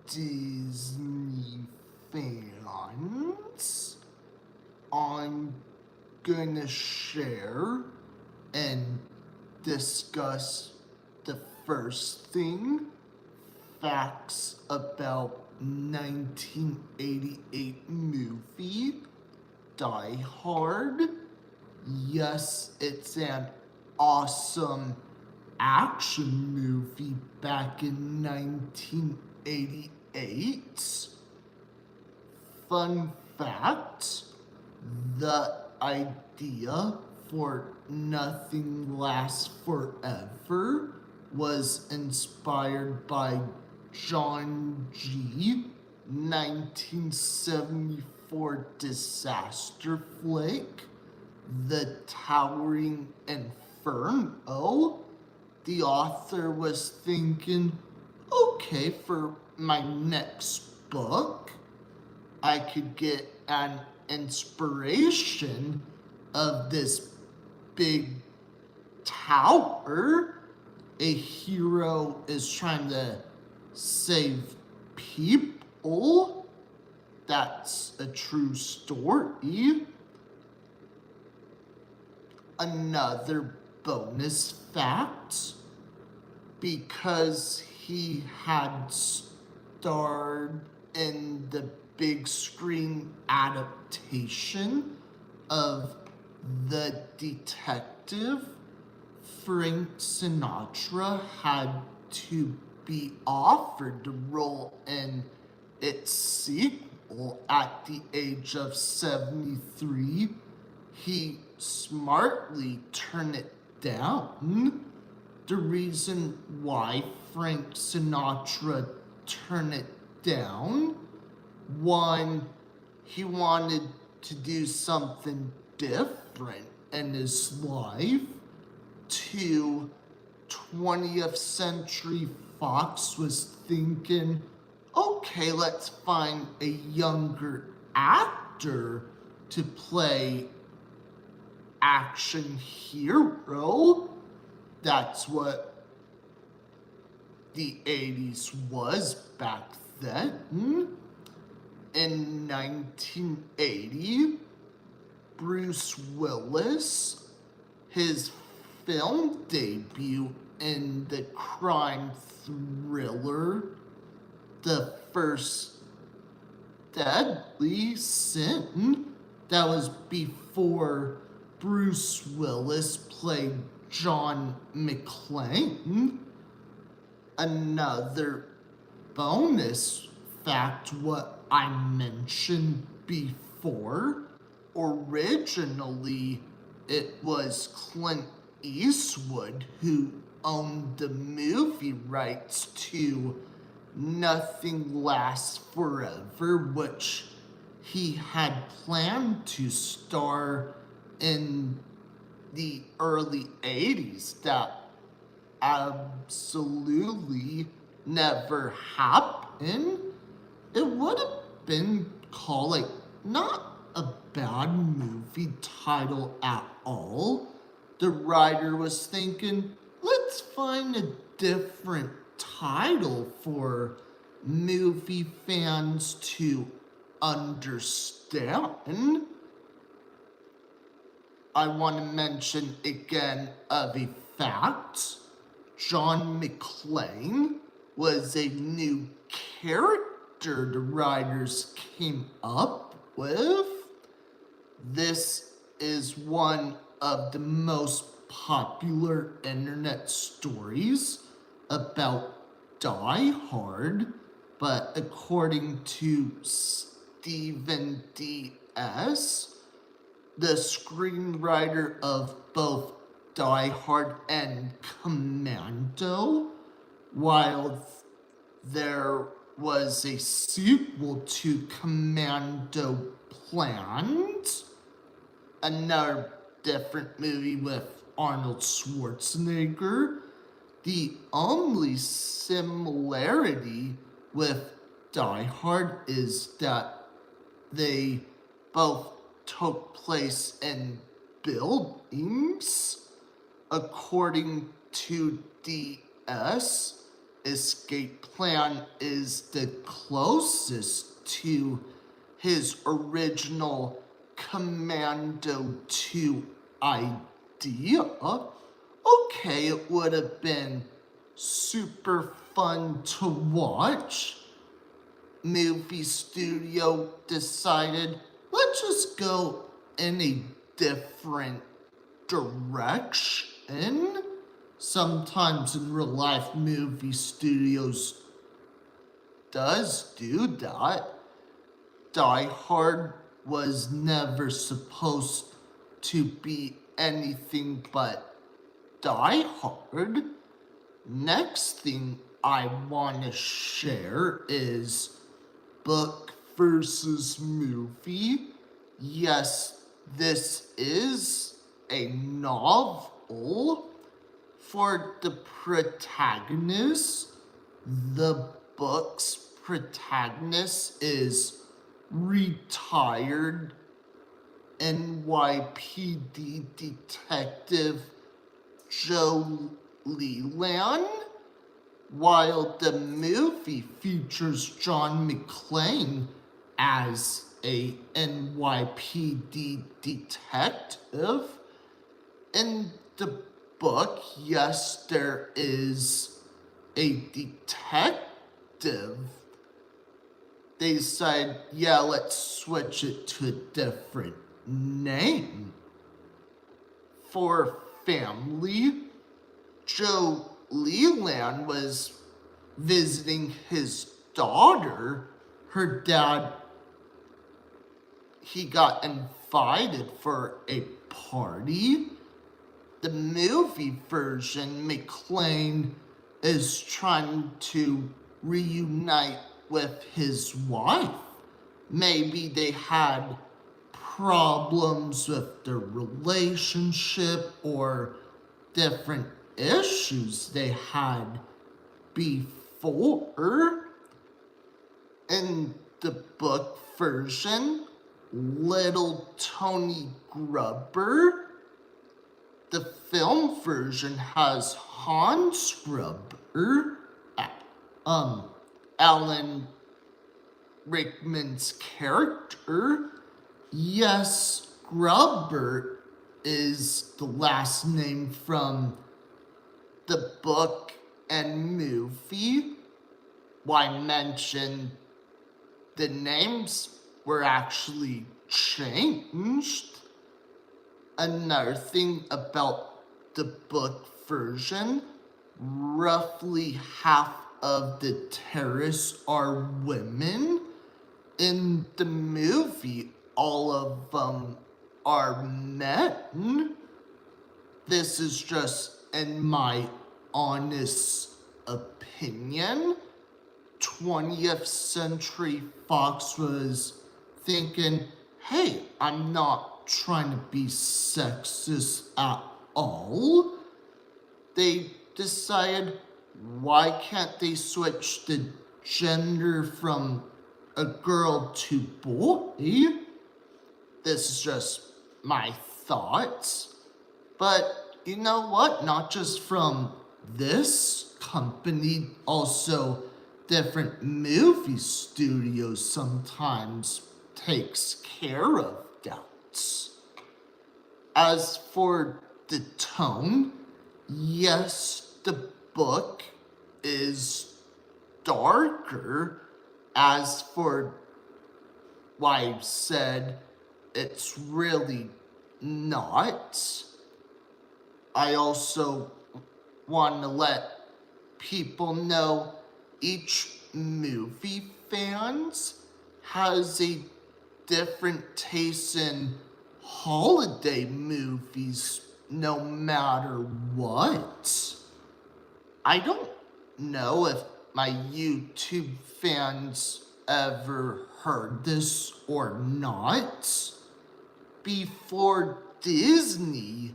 Disney fans, I'm gonna share and discuss the first thing, facts about 1988 movie Die Hard. Yes, it's an awesome action movie back in 1988. Fun fact, the idea for Nothing Lasts Forever was inspired by John G. 1974 disaster flick, The Towering Inferno. The author was thinking, okay, for my next book, I could get an inspiration of this big tower. A hero is trying to save people. That's a true story. Another bonus fact, because he had starred in the big screen adaptation of The Detective, Frank Sinatra had to be offered the role in its sequel at the age of 73. He smartly turned it down. The reason why Frank Sinatra turned it down, one, he wanted to do something different in his life. Two, 20th Century Fox was thinking, okay, let's find a younger actor to play action hero. That's what the 80s was back then. In 1980, Bruce Willis, his film debut in the crime thriller The First Deadly Sin. That was before Bruce Willis played John McClane. Another bonus fact, what I mentioned before, originally it was Clint Eastwood who owned the movie rights to Nothing Lasts Forever, which he had planned to star in the early 80s. That absolutely never happened. It would have been called like not a bad movie title at all. The writer was thinking, let's find a different title for movie fans to understand. I want to mention again of a fact, John McClane was a new character the writers came up with. This is one of the most popular internet stories about Die Hard, but according to Stephen D.S., the screenwriter of both Die Hard and Commando, while there was a sequel to Commando planned, another different movie with Arnold Schwarzenegger, the only similarity with Die Hard is that they both took place in buildings. According to DS, escape plan is the closest to his original Commando 2 idea, okay, it would have been super fun to watch. Movie studio decided, let's just go in a different direction. Sometimes in real life, movie studios does do that. Die Hard was never supposed to be anything but Die Hard. Next thing I want to share is book versus movie. Yes, this is a novel. For the protagonist, the book's protagonist is retired NYPD detective Joe Leland, while the movie features John McClane as a NYPD detective. In the book, yes, there is a detective. They decided, yeah, let's switch it to a different name. For family, Joe Leland was visiting his daughter. Her dad, he got invited for a party. The movie version, McClane is trying to reunite with his wife. Maybe they had problems with their relationship or different issues they had before. In the book version, little Tony Grubber. The film version has Hans Grubber, Alan Rickman's character. Yes, Grubber is the last name from the book and movie. Why mention the names were actually changed? Another thing about the book version, roughly half of the terrorists are women. In the movie, all of them are men. This is just in my honest opinion. 20th Century Fox was thinking, hey, I'm not trying to be sexist at all. They decided, why can't they switch the gender from a girl to boy? This is just my thoughts. But you know what? Not just from this company, also different movie studios sometimes takes care of doubts. As for the tone, yes, the book is darker. As for why I said it's really not, I also want to let people know each movie fans has a different taste in holiday movies no matter what. I don't know if my YouTube fans ever heard this or not. Before Disney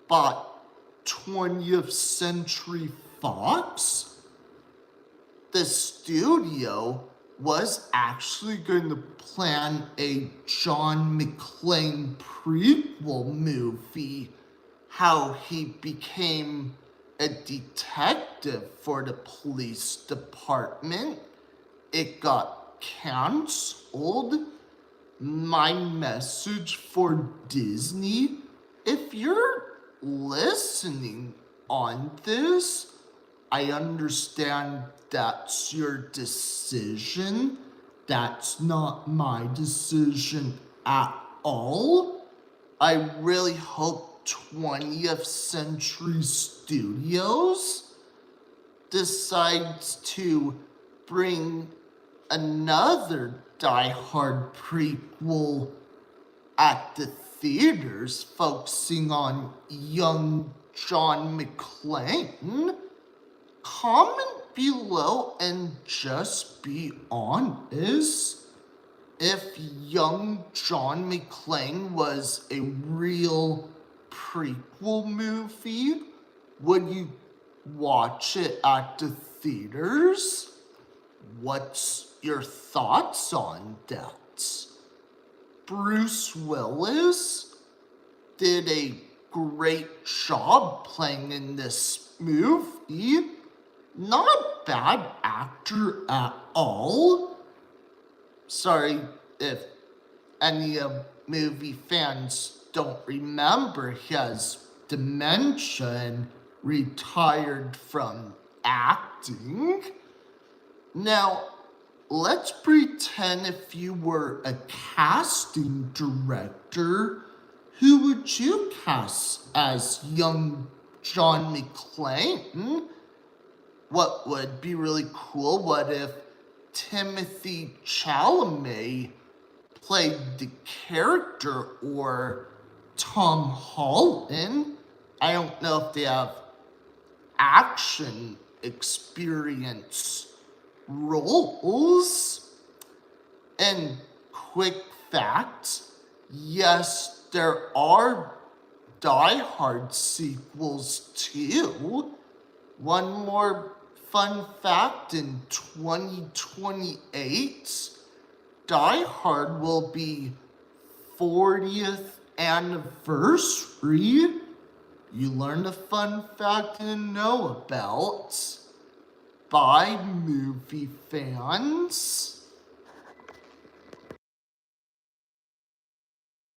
bought 20th Century Fox, the studio was actually going to plan a John McClane prequel movie, how he became a detective for the police department. It got canceled. My message for Disney, if you're listening on this, I understand that's your decision. That's not my decision at all. I really hope 20th Century Studios decides to bring another Die Hard prequel at the theaters focusing on young John McClane. Comment below and just be honest. If young John McClane was a real prequel movie, would you watch it at the theaters? What's your thoughts on that? Bruce Willis did a great job playing in this movie. Not a bad actor at all. Sorry if any of movie fans don't remember, he has dementia and retired from acting. Now, let's pretend if you were a casting director, who would you cast as young John McClane? What would be really cool? What if Timothy Chalamet played the character, or Tom Holland? I don't know if they have action experience roles. And quick fact, yes, there are Die Hard sequels too. One more fun fact, in 2028, Die Hard will be 40th anniversary. You learned a fun fact you didn't know about by movie fans.